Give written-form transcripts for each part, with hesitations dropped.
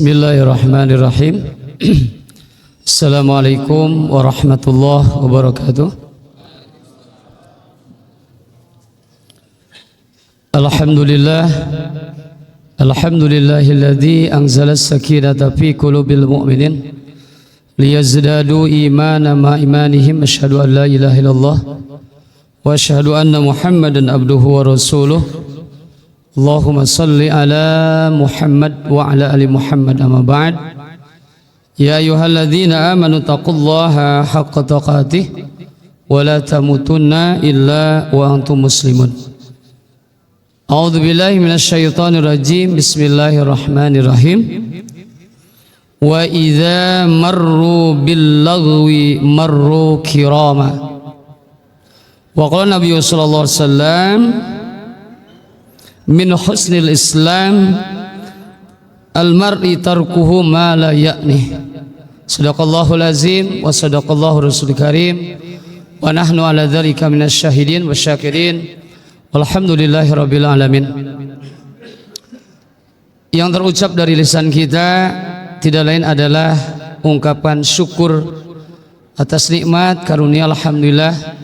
Bismillahirrahmanirrahim. Assalamualaikum warahmatullahi wabarakatuh. Alhamdulillahilladzi anzala as-sakinata fi qulubil mu'minin liyazdadu imanan ma imanihim. Asyhadu an la ilaha illallah wa asyhadu anna Muhammadan abduhu wa rasuluh. Allahumma salli ala Muhammad wa ala ali Muhammad, amma ba'd. Ya ayyuhalladzina amanu taqullaha haqqa taqatih wa la tamutunna illa wa antum muslimun. A'udzu billahi minasyaitonir rajim. Bismillahirrahmanirrahim. Wa idza marru bil lagwi marru kirama. Wa qala Nabi sallallahu alaihi wasallam, min husnil Islam al-mar'i tarkuhu ma la ya'ni. Sadaqallahul azim wa sadaqallahu rasul karim wa nahnu ala dzalika minasyahidin wasyakirin walhamdulillahi rabbil alamin. Yang terucap dari lisan kita tidak lain adalah ungkapan syukur atas nikmat karunia. Alhamdulillah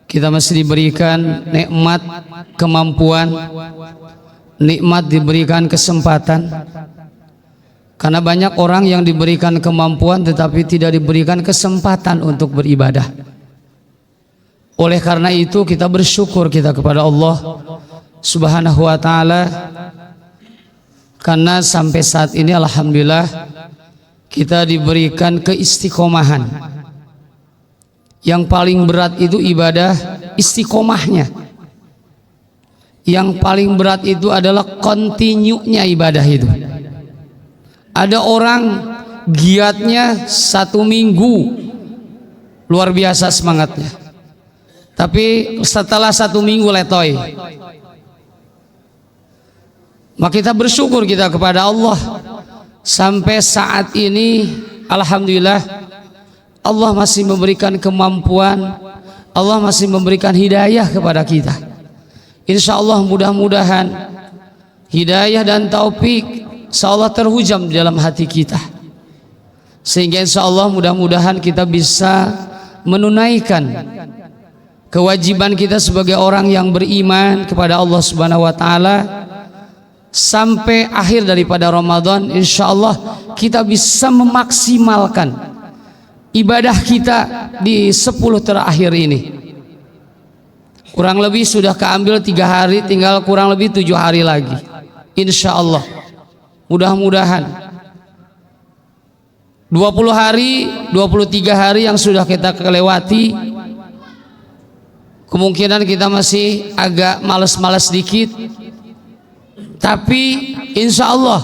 kita masih diberikan nikmat kemampuan, nikmat diberikan kesempatan. Karena banyak orang yang diberikan kemampuan tetapi tidak diberikan kesempatan untuk beribadah. Oleh karena itu kita bersyukur kita kepada Allah Subhanahu wa ta'ala, karena sampai saat ini alhamdulillah kita diberikan keistiqomahan. Yang paling berat itu ibadah istiqomahnya. Yang paling berat itu adalah continue-nya ibadah itu. Ada orang giatnya 1 minggu luar biasa semangatnya, tapi setelah 1 minggu letoy. Maka kita bersyukur kita kepada Allah sampai saat ini alhamdulillah Allah masih memberikan kemampuan, Allah masih memberikan hidayah kepada kita. Insya Allah mudah-mudahan hidayah dan taufik insya Allah terhujam di dalam hati kita, sehingga insya Allah mudah-mudahan kita bisa menunaikan kewajiban kita sebagai orang yang beriman kepada Allah Subhanahu wa ta'ala. Sampai akhir daripada Ramadan insya Allah kita bisa memaksimalkan ibadah kita di 10 terakhir ini. Kurang lebih sudah keambil 3 hari, tinggal kurang lebih 7 hari lagi. Insya Allah mudah-mudahan 20 hari, 23 hari yang sudah kita kelewati, kemungkinan kita masih agak malas-malas dikit, tapi insya Allah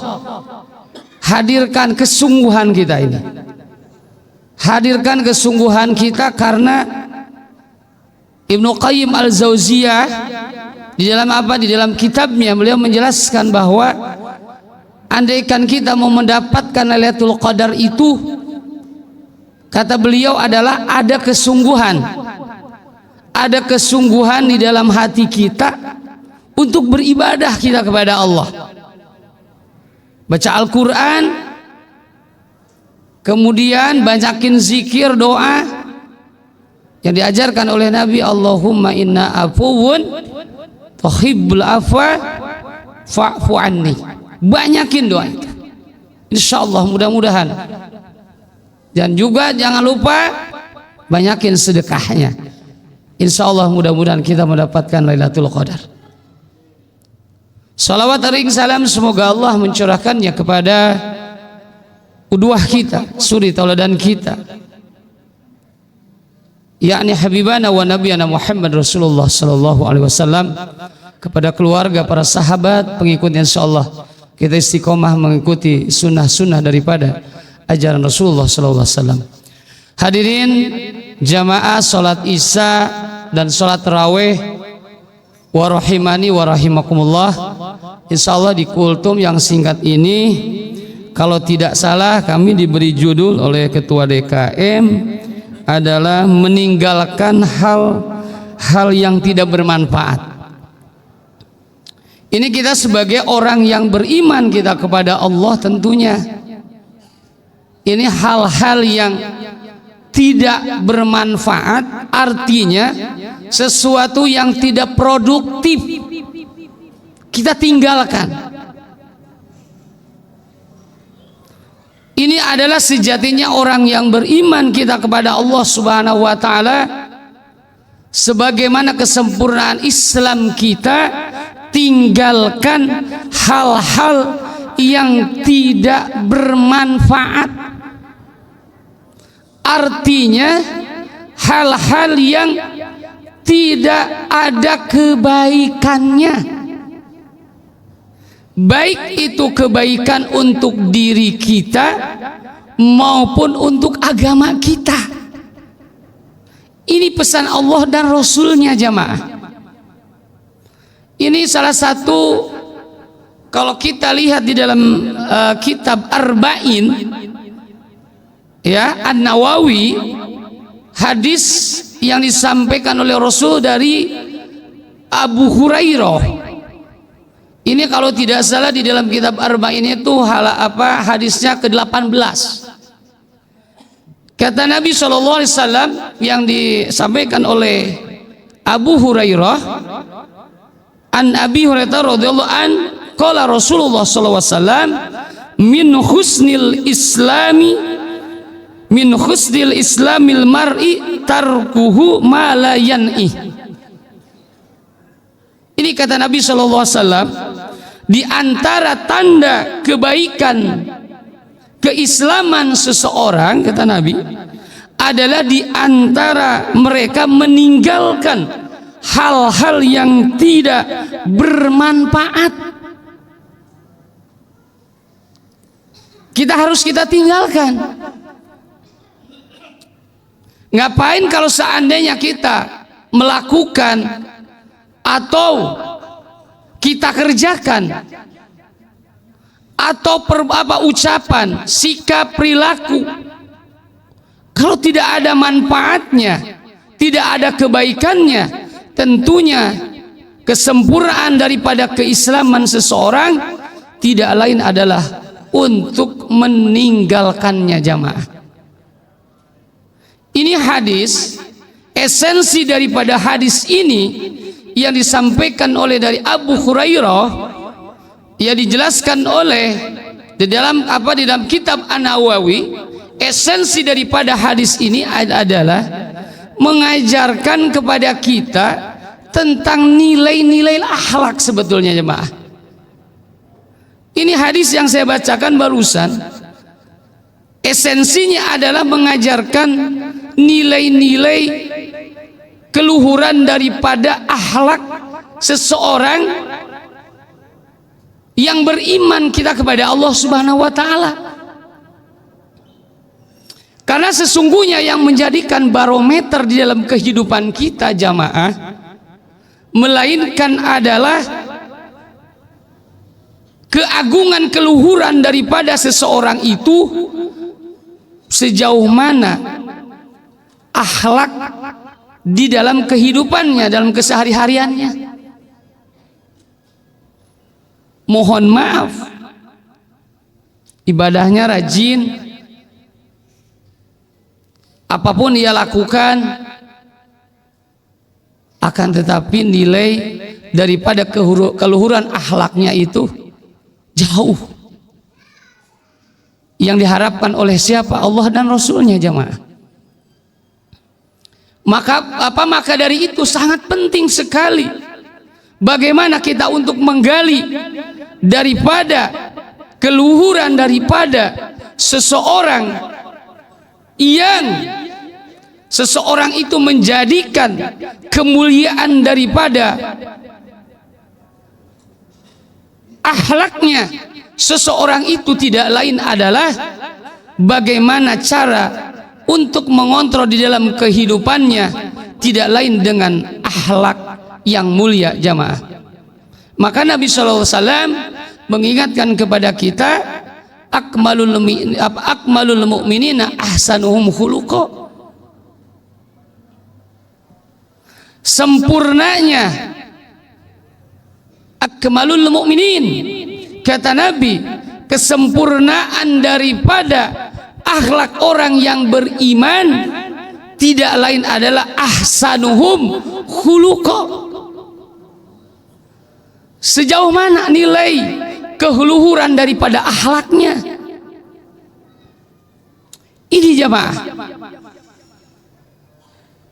hadirkan kesungguhan kita ini. Hadirkan kesungguhan kita, karena Ibnu Qayyim al-Jauziyah di dalam apa? Di dalam kitabnya beliau menjelaskan bahwa andaikan kita mau mendapatkan Lailatul Qadar itu, kata beliau adalah ada kesungguhan. Ada kesungguhan di dalam hati kita untuk beribadah kita kepada Allah. Baca Al-Qur'an, kemudian banyakin zikir, doa yang diajarkan oleh Nabi. Allahumma inna afuwun tuhibbul afwa fa'fu anni. Banyakin doa itu, insyaallah mudah-mudahan. Dan juga jangan lupa banyakin sedekahnya. Insyaallah mudah-mudahan kita mendapatkan Lailatul Qadar. Salawat ring salam semoga Allah mencurahkannya kepada udwah kita, suri tauladan kita, yakni habibana wa nabiyana Muhammad Rasulullah sallallahu alaihi wasallam, kepada keluarga, para sahabat, pengikutnya. Insyaallah kita istiqomah mengikuti sunnah-sunnah daripada ajaran Rasulullah sallallahu alaihi wasallam. Hadirin jamaah salat Isya dan salat tarawih wa rahimani wa rahimakumullah. Insyaallah di kultum yang singkat ini, kalau tidak salah kami diberi judul oleh Ketua DKM adalah meninggalkan hal-hal yang tidak bermanfaat. Ini kita sebagai orang yang beriman kita kepada Allah tentunya. Ini hal-hal yang tidak bermanfaat, artinya sesuatu yang tidak produktif kita tinggalkan. Ini adalah sejatinya orang yang beriman kita kepada Allah Subhanahu wa taala. Sebagaimana kesempurnaan Islam kita, tinggalkan hal-hal yang tidak bermanfaat. Artinya hal-hal yang tidak ada kebaikannya, baik itu kebaikan untuk diri kita maupun untuk agama kita. Ini pesan Allah dan Rasulnya jamaah. Ini salah satu, kalau kita lihat di dalam kitab Arba'in ya An-Nawawi, hadis yang disampaikan oleh Rasul dari Abu Hurairah. Ini kalau tidak salah di dalam kitab Arba'in itu hadisnya ke-18. Kata Nabi SAW yang disampaikan oleh Abu Hurairah, an Abi Hurairah radhiyallahu an qala Rasulullah SAW, min husnil islamil mar'i tarkuhu ma la yan'i. Ini kata Nabi SAW, di antara tanda kebaikan keislaman seseorang, kata Nabi, adalah di antara mereka meninggalkan hal-hal yang tidak bermanfaat. Kita tinggalkan. Ngapain kalau seandainya kita melakukan atau kita kerjakan atau ucapan, sikap, perilaku, kalau tidak ada manfaatnya, tidak ada kebaikannya, tentunya kesempurnaan daripada keislaman seseorang tidak lain adalah untuk meninggalkannya jamaah. Ini hadis, esensi daripada hadis ini yang disampaikan oleh dari Abu Hurairah, ya dijelaskan oleh di dalam kitab An-Nawawi. Esensi daripada hadis ini adalah mengajarkan kepada kita tentang nilai-nilai akhlak sebetulnya jemaah. Ini hadis yang saya bacakan barusan, esensinya adalah mengajarkan nilai-nilai keluhuran daripada akhlak seseorang yang beriman kita kepada Allah Subhanahu wa taala. Karena sesungguhnya yang menjadikan barometer di dalam kehidupan kita jamaah, melainkan adalah keagungan keluhuran daripada seseorang itu, sejauh mana akhlak di dalam kehidupannya, dalam kesehari-hariannya. Mohon maaf, ibadahnya rajin, apapun ia lakukan, akan tetapi nilai daripada keluhuran akhlaknya itu jauh. Yang diharapkan oleh siapa? Allah dan Rasulnya jamaah. Maka dari itu sangat penting sekali bagaimana kita untuk menggali daripada keluhuran daripada seseorang yang seseorang itu menjadikan kemuliaan daripada akhlaknya seseorang itu tidak lain adalah bagaimana cara untuk mengontrol di dalam kehidupannya, tidak lain dengan akhlak yang mulia jamaah. Maka Nabi SAW mengingatkan kepada kita, akmalul mu'minina ahsanuhum khuluqa. Sempurnanya akmalul mu'minin, kata Nabi, kesempurnaan daripada akhlak orang yang beriman tidak lain adalah ahsanuhum khuluqa. Sejauh mana nilai keluhuran daripada akhlaknya. Ini jamaah,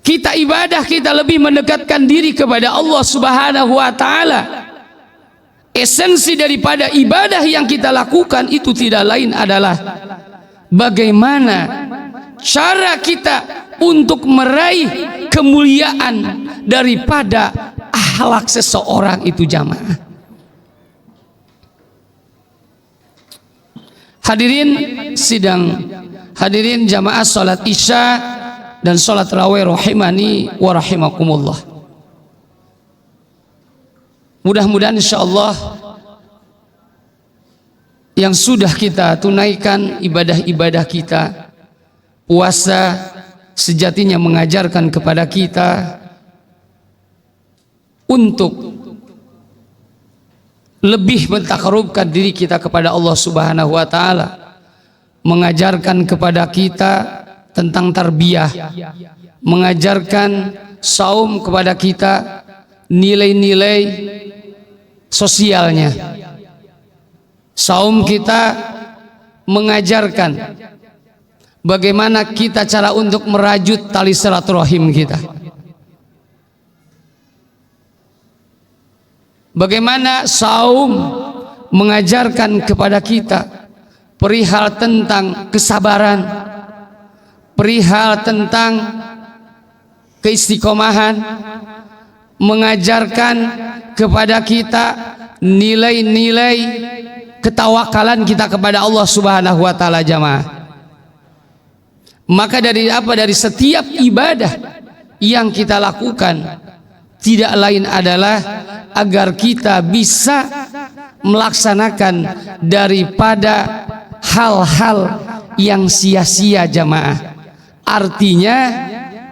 kita ibadah, kita lebih mendekatkan diri kepada Allah Subhanahu wa ta'ala. Esensi daripada ibadah yang kita lakukan itu tidak lain adalah bagaimana cara kita untuk meraih kemuliaan daripada akhlak seseorang itu jamaah. Hadirin sidang, hadirin jamaah salat isya dan salat raweh rahimani wa rahimakumullah. Mudah-mudahan insyaallah yang sudah kita tunaikan ibadah-ibadah kita, puasa sejatinya mengajarkan kepada kita untuk lebih mentakarubkan diri kita kepada Allah Subhanahu wa ta'ala, mengajarkan kepada kita tentang tarbiyah, mengajarkan saum kepada kita nilai-nilai sosialnya. Saum kita mengajarkan bagaimana kita cara untuk merajut tali silaturahim kita, bagaimana saum mengajarkan kepada kita perihal tentang kesabaran, perihal tentang keistiqomahan, mengajarkan kepada kita nilai-nilai ketawakalan kita kepada Allah Subhanahu wa ta'ala jamaah. Maka dari setiap ibadah yang kita lakukan tidak lain adalah agar kita bisa melaksanakan daripada hal-hal yang sia-sia jamaah. Artinya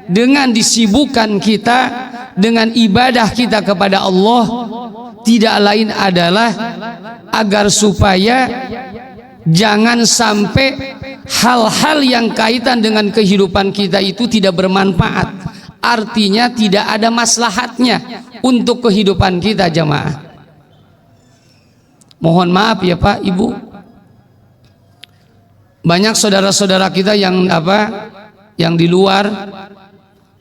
dengan disibukkan kita dengan ibadah kita kepada Allah tidak lain adalah agar supaya jangan sampai hal-hal yang kaitan dengan kehidupan kita itu tidak bermanfaat, artinya tidak ada maslahatnya untuk kehidupan kita jamaah. Mohon maaf ya Pak Ibu, banyak saudara-saudara kita yang di luar,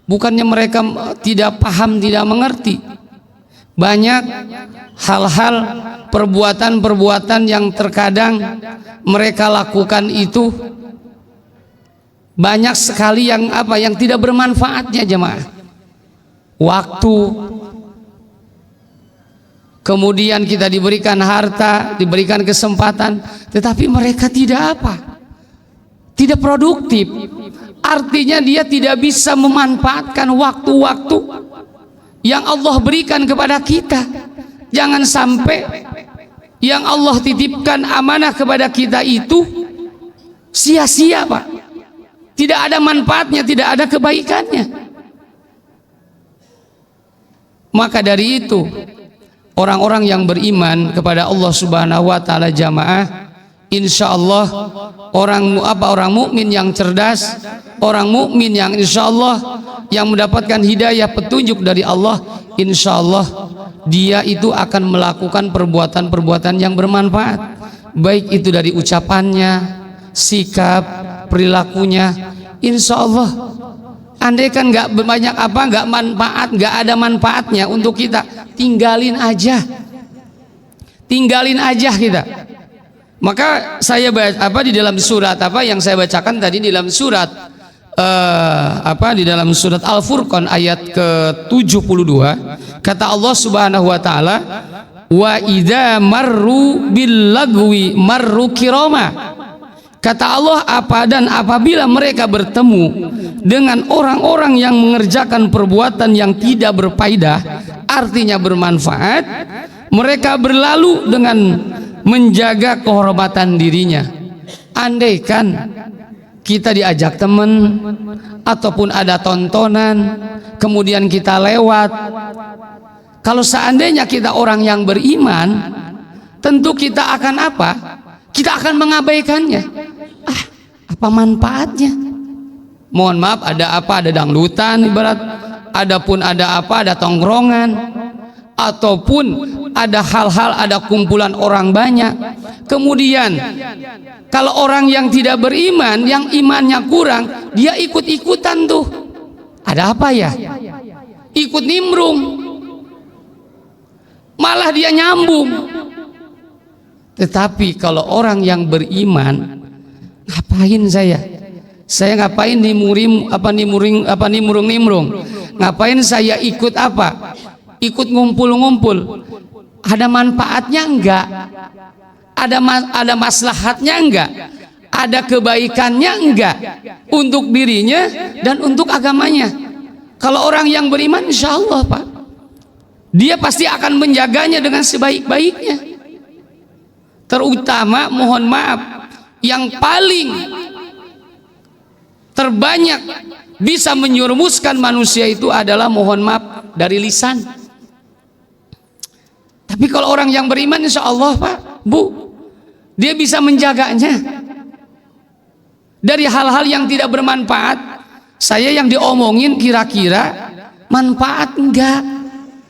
bukannya mereka tidak paham, tidak mengerti, banyak hal-hal perbuatan-perbuatan yang terkadang mereka lakukan itu banyak sekali yang tidak bermanfaatnya jemaah. Waktu, kemudian kita diberikan harta, diberikan kesempatan, tetapi mereka tidak tidak produktif. Artinya dia tidak bisa memanfaatkan waktu-waktu yang Allah berikan kepada kita. Jangan sampai yang Allah titipkan amanah kepada kita itu sia-sia Pak, tidak ada manfaatnya, tidak ada kebaikannya. Maka dari itu orang-orang yang beriman kepada Allah Subhanahu wa ta'ala jamaah, insya Allah orang mukmin yang cerdas, orang mukmin yang insya Allah yang mendapatkan hidayah petunjuk dari Allah, insya Allah dia itu akan melakukan perbuatan-perbuatan yang bermanfaat, baik itu dari ucapannya, sikap, perilakunya. Insya Allah andaikan nggak banyak nggak ada manfaatnya untuk kita, tinggalin aja kita. Maka saya baca di dalam surat yang saya bacakan tadi, di dalam surat di dalam surat Al-Furqan ayat ke-72, kata Allah Subhanahu wa ta'ala, wa idza marru bil lagwi marru kirama. Kata Allah, dan apabila mereka bertemu dengan orang-orang yang mengerjakan perbuatan yang tidak berfaedah, artinya bermanfaat, mereka berlalu dengan menjaga kehormatan dirinya. Andaikan kita diajak teman ataupun ada tontonan, kemudian kita lewat, Kalau seandainya kita orang yang beriman, tentu kita akan apa? Kita akan mengabaikannya. Apa manfaatnya? Mohon maaf, ada apa? Ada dangdutan ibarat. Adapun ada apa? Ada tongkrongan. Ataupun ada hal-hal, ada kumpulan orang banyak. Kemudian kalau orang yang tidak beriman, yang imannya kurang, dia ikut-ikutan tuh. Ada apa ya? Ikut nimbrung. Malah dia nyambung. Tetapi kalau orang yang beriman, ngapain saya ngapain nimurung, ngapain saya ikut apa, ikut ngumpul-ngumpul, ada manfaatnya enggak, ada maslahatnya enggak, ada kebaikannya enggak untuk dirinya dan untuk agamanya. Kalau orang yang beriman, insya Allah Pak, dia pasti akan menjaganya dengan sebaik-baiknya. Terutama mohon maaf, yang paling terbanyak bisa menyerumuskan manusia itu adalah mohon maaf dari lisan. Tapi kalau orang yang beriman, insya Allah Pak, Bu, dia bisa menjaganya dari hal-hal yang tidak bermanfaat. Saya yang diomongin kira-kira manfaat enggak,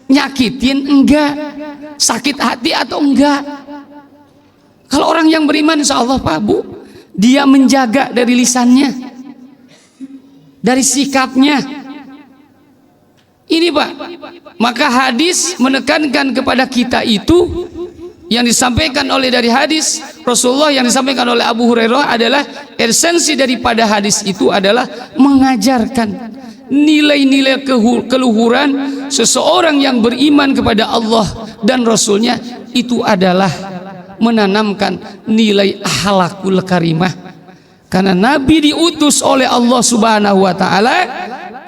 nyakitin enggak, sakit hati atau enggak. Kalau orang yang beriman, insya Allah Pak, Bu, dia menjaga dari lisannya, dari sikapnya. Ini Pak, maka hadis menekankan kepada kita itu, yang disampaikan oleh dari hadis Rasulullah yang disampaikan oleh Abu Hurairah adalah esensi daripada hadis itu adalah mengajarkan nilai-nilai keluhuran seseorang yang beriman kepada Allah dan Rasulnya. Itu adalah menanamkan nilai akhlakul karimah, karena Nabi diutus oleh Allah Subhanahu wa taala,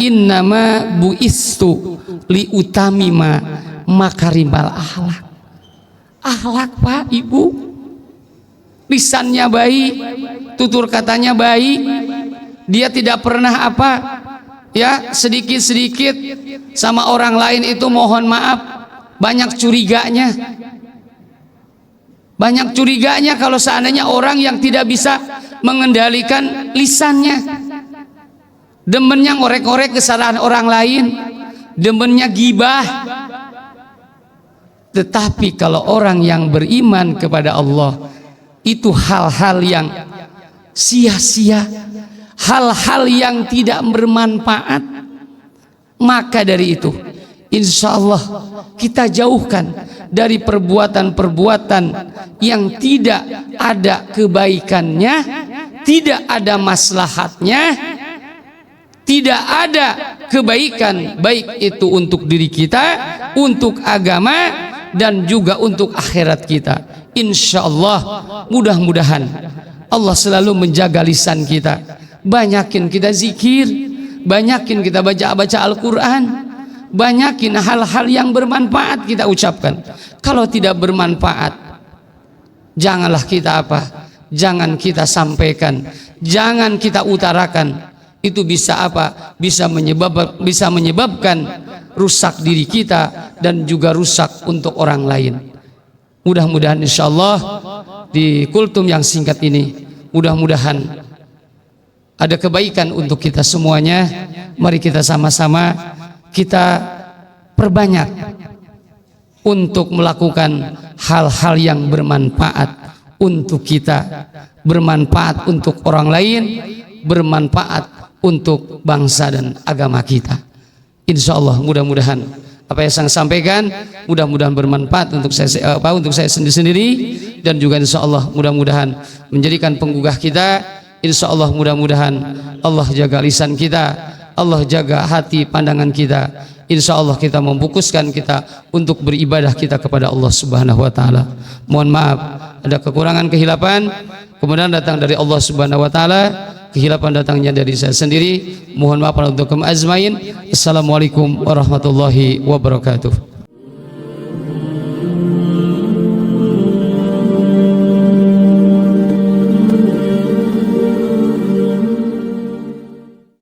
innama buistu liutamima makarimal akhlak. Akhlak Pak, Ibu, lisannya baik, tutur katanya baik, dia tidak pernah apa ya, sedikit-sedikit sama orang lain itu mohon maaf banyak curiganya. Banyak curiganya kalau seandainya orang yang tidak bisa mengendalikan lisannya. Demennya ngorek-ngorek kesalahan orang lain, demennya gibah. Tetapi kalau orang yang beriman kepada Allah, itu hal-hal yang sia-sia, hal-hal yang tidak bermanfaat. Maka dari itu, insya Allah kita jauhkan dari perbuatan-perbuatan yang tidak ada kebaikannya, tidak ada maslahatnya, tidak ada kebaikan, baik itu untuk diri kita, untuk agama, dan juga untuk akhirat kita. Insya Allah, mudah-mudahan Allah selalu menjaga lisan kita. Banyakin kita zikir, banyakin kita baca Al-Quran, banyakin hal-hal yang bermanfaat kita ucapkan. Kalau tidak bermanfaat, janganlah kita apa? Jangan kita sampaikan, jangan kita utarakan. Itu bisa apa? Bisa menyebabkan rusak diri kita dan juga rusak untuk orang lain. Mudah-mudahan insya Allah di kultum yang singkat ini, mudah-mudahan ada kebaikan untuk kita semuanya. Mari kita sama-sama kita perbanyak untuk melakukan hal-hal yang bermanfaat untuk kita, bermanfaat untuk orang lain, bermanfaat untuk bangsa dan agama kita. Insya Allah mudah-mudahan apa yang saya sampaikan mudah-mudahan bermanfaat untuk saya sendiri dan juga insya Allah mudah-mudahan menjadikan penggugah kita. Insya Allah mudah-mudahan Allah jaga lisan kita, Allah jaga hati pandangan kita. Insya Allah kita memfokuskan kita untuk beribadah kita kepada Allah Subhanahu wa taala. Mohon maaf ada kekurangan kehilapan, kemudian datang dari Allah Subhanahu wa taala, kehilapan datangnya dari saya sendiri. Mohon maaf untuk azmain. Assalamualaikum warahmatullahi wabarakatuh.